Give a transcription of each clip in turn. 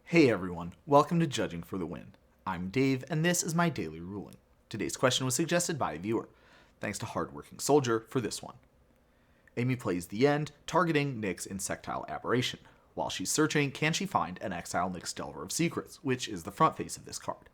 Hey everyone, welcome to Judging for the Win. I'm Dave, and this is my daily ruling. Today's question was suggested by a viewer. Thanks to Hardworking Soldier for this one. Amy plays the end, targeting Nick's insectile aberration. While she's searching, can she find an exile Nick's Delver of Secrets, which is the front face of this card?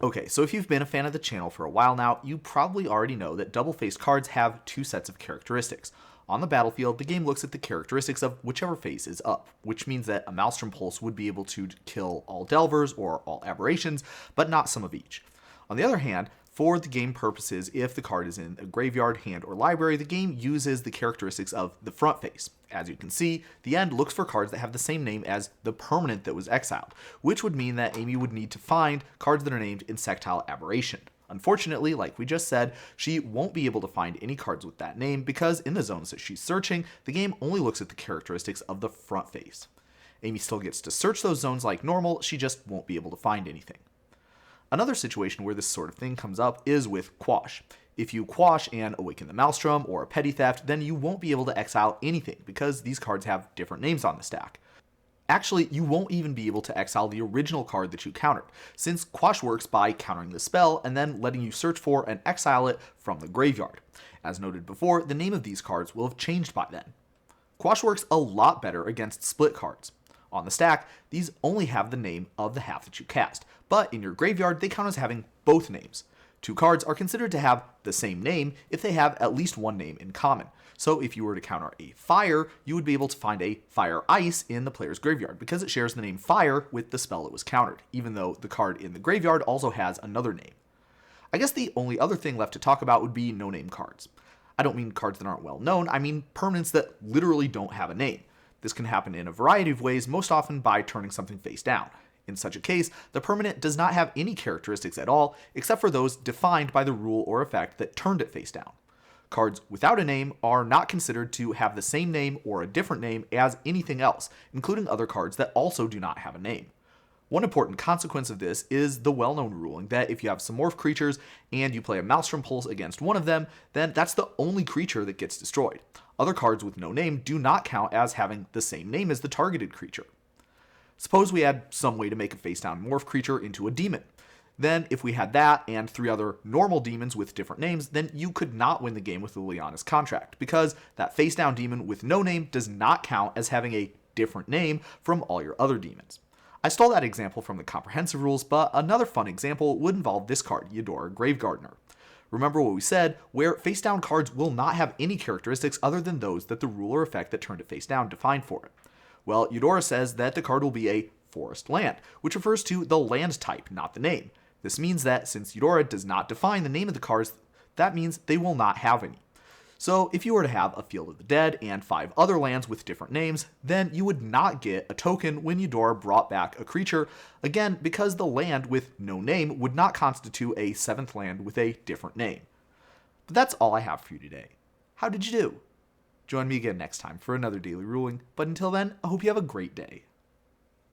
Okay, so if you've been a fan of the channel for a while now, you probably already know that double-faced cards have two sets of characteristics. On the battlefield, the game looks at the characteristics of whichever face is up, which means that a Maelstrom Pulse would be able to kill all Delvers or all Aberrations, but not some of each. On the other hand, for the game purposes, if the card is in a graveyard, hand, or library, the game uses the characteristics of the front face. As you can see, the end looks for cards that have the same name as the permanent that was exiled, which would mean that Amy would need to find cards that are named Insectile Aberration. Unfortunately, like we just said, she won't be able to find any cards with that name because in the zones that she's searching, the game only looks at the characteristics of the front face. Amy still gets to search those zones like normal, she just won't be able to find anything. Another situation where this sort of thing comes up is with Quash. If you Quash and Awaken the Maelstrom or a Petty Theft, then you won't be able to exile anything because these cards have different names on the stack. Actually, you won't even be able to exile the original card that you countered, since Quash works by countering the spell and then letting you search for and exile it from the graveyard. As noted before, the name of these cards will have changed by then. Quash works a lot better against split cards. On the stack, these only have the name of the half that you cast, but in your graveyard they count as having both names. Two cards are considered to have the same name if they have at least one name in common. So if you were to counter a fire, you would be able to find a fire ice in the player's graveyard because it shares the name fire with the spell it was countered, even though the card in the graveyard also has another name. I guess the only other thing left to talk about would be no-name cards. I don't mean cards that aren't well known, I mean permanents that literally don't have a name. This can happen in a variety of ways, most often by turning something face down. In such a case, the permanent does not have any characteristics at all, except for those defined by the rule or effect that turned it face down. Cards without a name are not considered to have the same name or a different name as anything else, including other cards that also do not have a name. One important consequence of this is the well-known ruling that if you have some morph creatures and you play a Maelstrom Pulse against one of them, then that's the only creature that gets destroyed. Other cards with no name do not count as having the same name as the targeted creature. Suppose we had some way to make a face-down morph creature into a demon. Then, if we had that and three other normal demons with different names, then you could not win the game with the Liana's Contract, because that face-down demon with no name does not count as having a different name from all your other demons. I stole that example from the comprehensive rules, but another fun example would involve this card, Yedora Gravegardener. Remember what we said, where face-down cards will not have any characteristics other than those that the rule or effect that turned it face down defined for it. Well, Yedora says that the card will be a forest land, which refers to the land type, not the name. This means that since Yedora does not define the name of the cards, that means they will not have any. So if you were to have a Field of the Dead and 5 other lands with different names, then you would not get a token when Yedora brought back a creature, again because the land with no name would not constitute a 7th land with a different name. But that's all I have for you today. How did you do? Join me again next time for another daily ruling, but until then, I hope you have a great day.